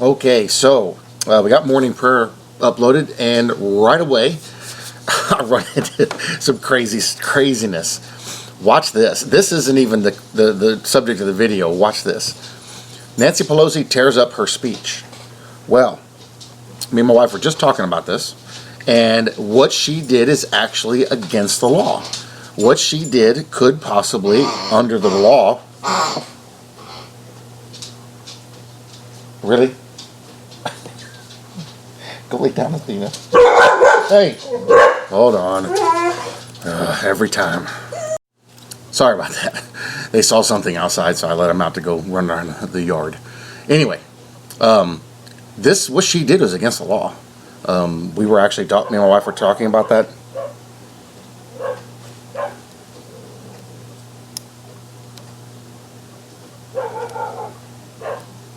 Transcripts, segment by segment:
Okay, so we got morning prayer uploaded, and right away I run into some craziness. Watch this. This isn't even the subject of the video. Watch this. Nancy Pelosi tears up her speech. Well, me and my wife were just talking about this, and what she did is actually against the law. What she did could possibly, under the law... Really? Go lay down, Athena. Hey! Hold on. Every time. Sorry about that. They saw something outside, so I let them out to go run around the yard. Anyway, this, what she did was against the law. We were actually me and my wife were talking about that.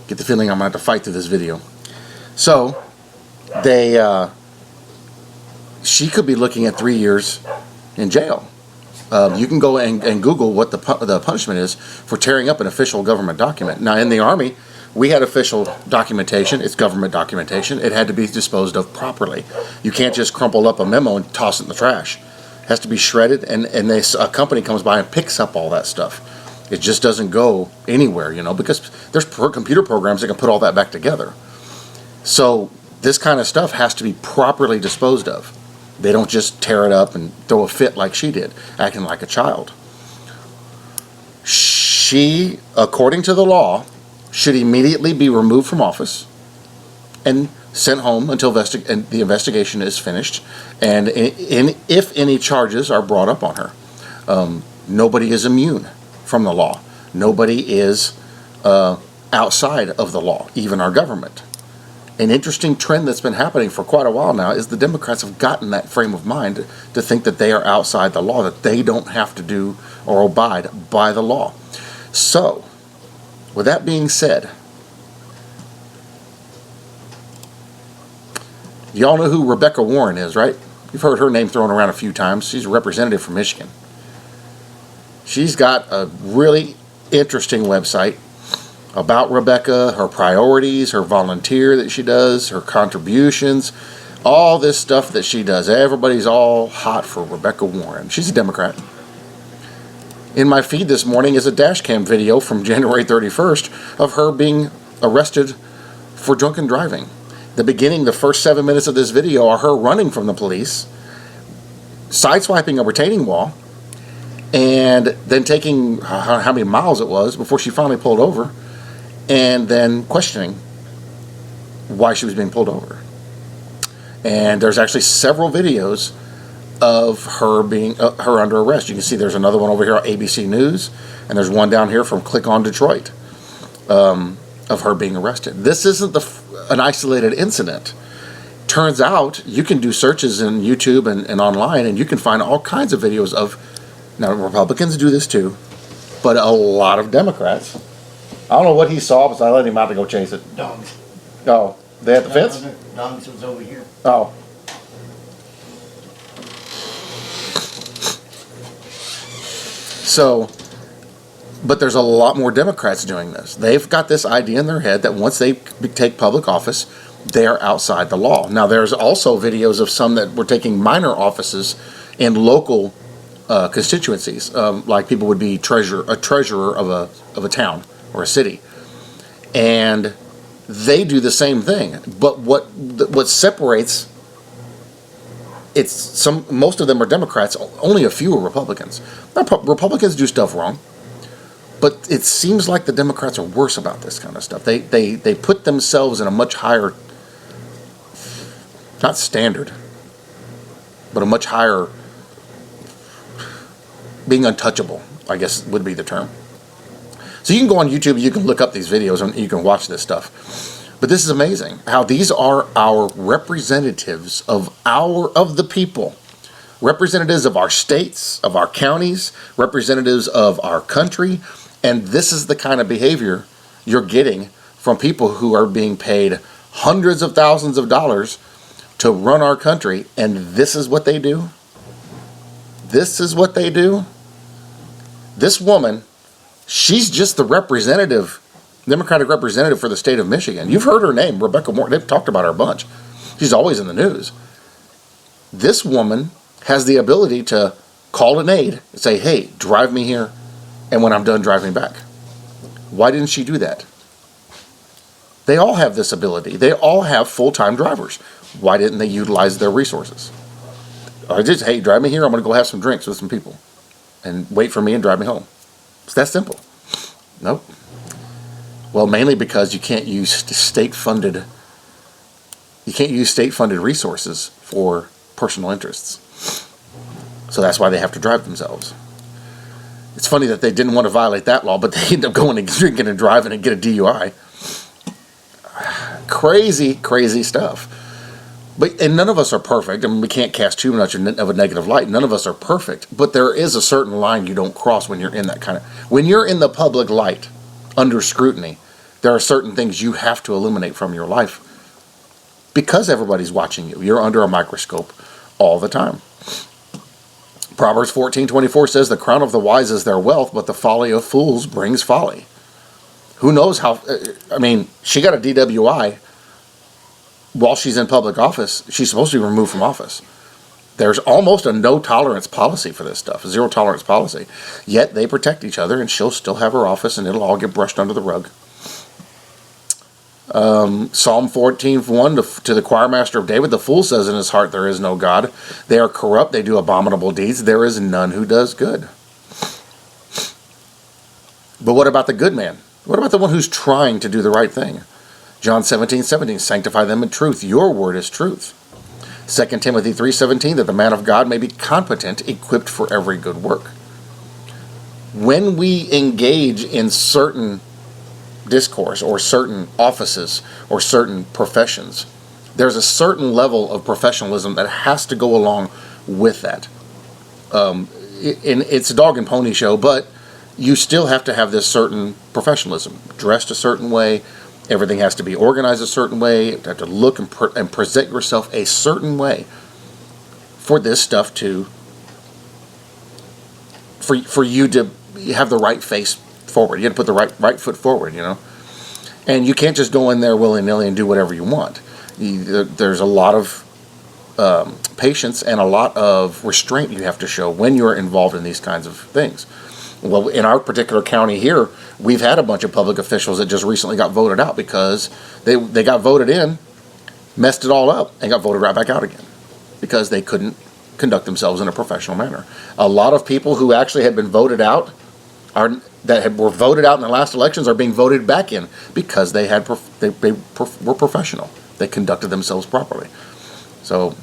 Get the feeling I'm going to have to fight through this video. So, she could be looking at 3 years in jail. You can go and Google what the punishment is for tearing up an official government document. Now, in the Army, we had official documentation. It's government documentation. It had to be disposed of properly. You can't just crumple up a memo and toss it in the trash. It has to be shredded, and a company comes by and picks up all that stuff. It just doesn't go anywhere, because there's computer programs that can put all that back together. So this kind of stuff has to be properly disposed of. They don't just tear it up and throw a fit like she did, acting like a child. She, according to the law, should immediately be removed from office and sent home until the investigation is finished, and if any charges are brought up on her. Nobody is immune from the law. Nobody is outside of the law, even our government. An interesting trend that's been happening for quite a while now is the Democrats have gotten that frame of mind to think that they are outside the law, that they don't have to do or abide by the law. So, with that being said, y'all know who Rebecca Warren is, right? You've heard her name thrown around a few times. She's a representative from Michigan. She's got a really interesting website about Rebecca, her priorities, her volunteer that she does, her contributions, all this stuff that she does. Everybody's all hot for Rebecca Warren. She's a Democrat. In my feed this morning is a dash cam video from January 31st of her being arrested for drunken driving. The first 7 minutes of this video are her running from the police, sideswiping a retaining wall, and then taking how many miles it was before she finally pulled over, and then questioning why she was being pulled over. And there's actually several videos of her being her under arrest. You can see there's another one over here on ABC News, and there's one down here from Click on Detroit of her being arrested. This isn't an isolated incident. Turns out you can do searches in YouTube and online, and you can find all kinds of videos of. Now, Republicans do this too, but a lot of Democrats. I don't know what he saw, but I let him out to go chase it. Dogs. Oh, they had the fence? Dogs was over here. Oh. So, but there's a lot more Democrats doing this. They've got this idea in their head that once they take public office, they are outside the law. Now, there's also videos of some that were taking minor offices in local constituencies, like people would be a treasurer of a town or a city, and they do the same thing. But what separates most of them are Democrats. Only a few are Republicans. Republicans do stuff wrong, but it seems like the Democrats are worse about this kind of stuff. They put themselves in a much higher, not standard, but a much higher. Being untouchable, I guess would be the term. So you can go on YouTube, you can look up these videos, and you can watch this stuff. But this is amazing, how these are our representatives of the people. Representatives of our states, of our counties, representatives of our country. And this is the kind of behavior you're getting from people who are being paid hundreds of thousands of dollars to run our country. And this is what they do. This is what they do. This woman, she's just the representative Democratic representative for the state of Michigan. You've heard her name, Rebecca Warren. They've talked about her a bunch. She's always in the news. This woman has the ability to call an aide and say, hey, drive me here, and when I'm done, drive me back. Why didn't she do that? They all have this ability. They all have full-time drivers. Why didn't they utilize their resources? Or just, hey, drive me here, I'm going to go have some drinks with some people, and wait for me and drive me home. It's that simple. Nope. Well, mainly because you can't use state-funded resources for personal interests. So that's why they have to drive themselves. It's funny that they didn't want to violate that law, but they end up going and drinking and driving and get a DUI. Crazy, crazy stuff. And none of us are perfect. I mean, we can't cast too much of a negative light. None of us are perfect. But there is a certain line you don't cross when you're in that kind of... When you're in the public light, under scrutiny, there are certain things you have to eliminate from your life because everybody's watching you. You're under a microscope all the time. Proverbs 14:24 says, the crown of the wise is their wealth, but the folly of fools brings folly. Who knows how... I mean, she got a DWI while she's in public office. She's supposed to be removed from office. There's almost a no-tolerance policy for this stuff, a zero-tolerance policy. Yet they protect each other, and she'll still have her office, and it'll all get brushed under the rug. Psalm 14:1 to the choir master of David, the fool says in his heart, there is no God. They are corrupt, they do abominable deeds. There is none who does good. But what about the good man? What about the one who's trying to do the right thing? John 17:17, sanctify them in truth. Your word is truth. 2 Timothy 3:17, that the man of God may be competent, equipped for every good work. When we engage in certain discourse or certain offices or certain professions, there's a certain level of professionalism that has to go along with that. It's a dog and pony show, but you still have to have this certain professionalism. Dressed a certain way, everything has to be organized a certain way, you have to look and present yourself a certain way for this stuff to, for you to have the right face forward. You got to put the right foot forward, you know. And you can't just go in there willy-nilly and do whatever you want. There's a lot of patience and a lot of restraint you have to show when you're involved in these kinds of things. Well, in our particular county here, we've had a bunch of public officials that just recently got voted out because they got voted in, messed it all up, and got voted right back out again because they couldn't conduct themselves in a professional manner. A lot of people who actually had been voted out were voted out in the last elections are being voted back in because they were professional. They conducted themselves properly. So,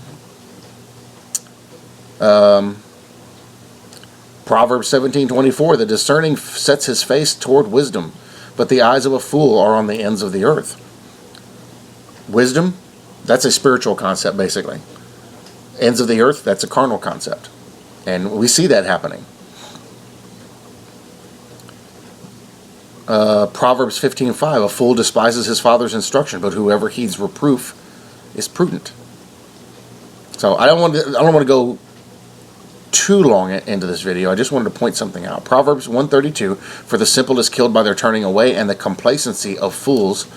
Proverbs 17:24, the discerning sets his face toward wisdom, but the eyes of a fool are on the ends of the earth. Wisdom, that's a spiritual concept, basically. Ends of the earth, that's a carnal concept. And we see that happening. Proverbs 15:5, a fool despises his father's instruction, but whoever heeds reproof is prudent. So I don't want to go too long into this video. I just wanted to point something out. Proverbs 1:32, for the simple is killed by their turning away, and the complacency of fools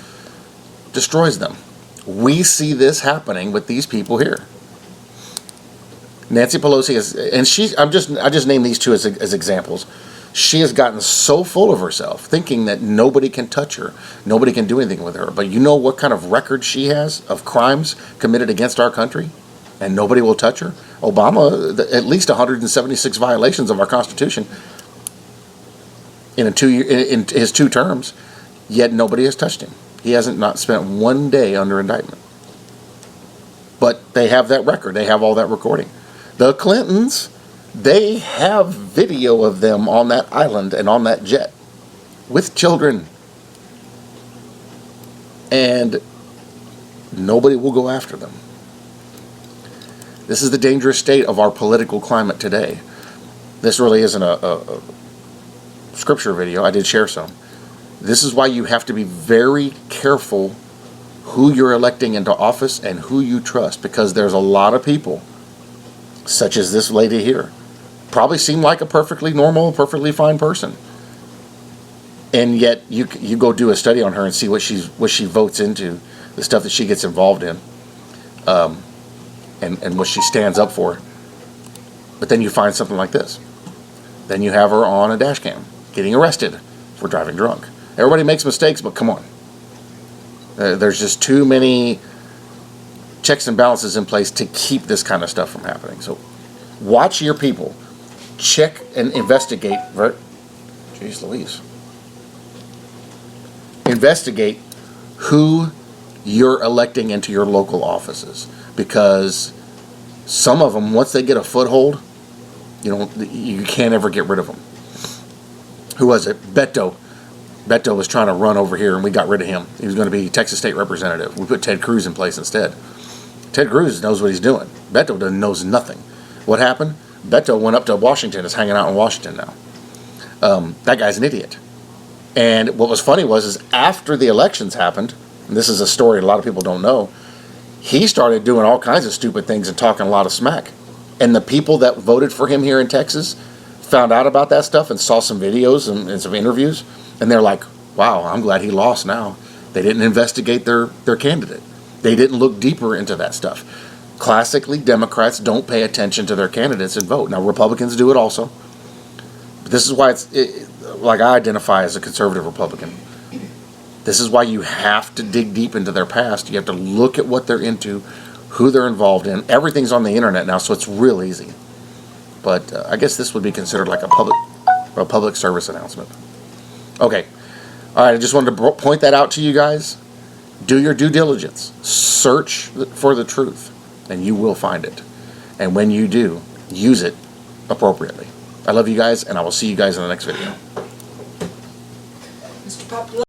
destroys them. We see this happening with these people here. Nancy Pelosi is, and I just named these two as examples. She has gotten so full of herself, thinking that nobody can touch her, nobody can do anything with her. But you know what kind of record she has of crimes committed against our country, and nobody will touch her? Obama, at least 176 violations of our Constitution in his 2 terms, yet nobody has touched him. He hasn't not spent one day under indictment. But they have that record. They have all that recording. The Clintons, they have video of them on that island and on that jet with children. And nobody will go after them. This is the dangerous state of our political climate today. This really isn't a scripture video. I did share some. This is why you have to be very careful who you're electing into office and who you trust, because there's a lot of people, such as this lady here, probably seem like a perfectly normal, perfectly fine person. And yet you go do a study on her and see what she votes into, the stuff that she gets involved in, and what she stands up for. But then you find something like this. Then you have her on a dash cam getting arrested for driving drunk. Everybody makes mistakes, but come on. There's just too many checks and balances in place to keep this kind of stuff from happening. So watch your people. Check and investigate. Right? Jeez Louise. Investigate who you're electing into your local offices, because some of them, once they get a foothold, you can't ever get rid of them. Who was it? Beto. Beto was trying to run over here, and we got rid of him. He was going to be Texas State Representative. We put Ted Cruz in place instead. Ted Cruz knows what he's doing. Beto knows nothing. What happened? Beto went up to Washington, is hanging out in Washington now. That guy's an idiot. And what was funny is after the elections happened, and this is a story a lot of people don't know, he started doing all kinds of stupid things and talking a lot of smack. And the people that voted for him here in Texas found out about that stuff and saw some videos and some interviews, and they're like, wow, I'm glad he lost now. They didn't investigate their candidate. They didn't look deeper into that stuff. Classically, Democrats don't pay attention to their candidates and vote. Now, Republicans do it also. But this is why like I identify as a conservative Republican. This is why you have to dig deep into their past. You have to look at what they're into, who they're involved in. Everything's on the internet now, so it's real easy. But I guess this would be considered like a public service announcement. Okay. All right, I just wanted to point that out to you guys. Do your due diligence. Search for the truth, and you will find it. And when you do, use it appropriately. I love you guys, and I will see you guys in the next video. Mr. Popular.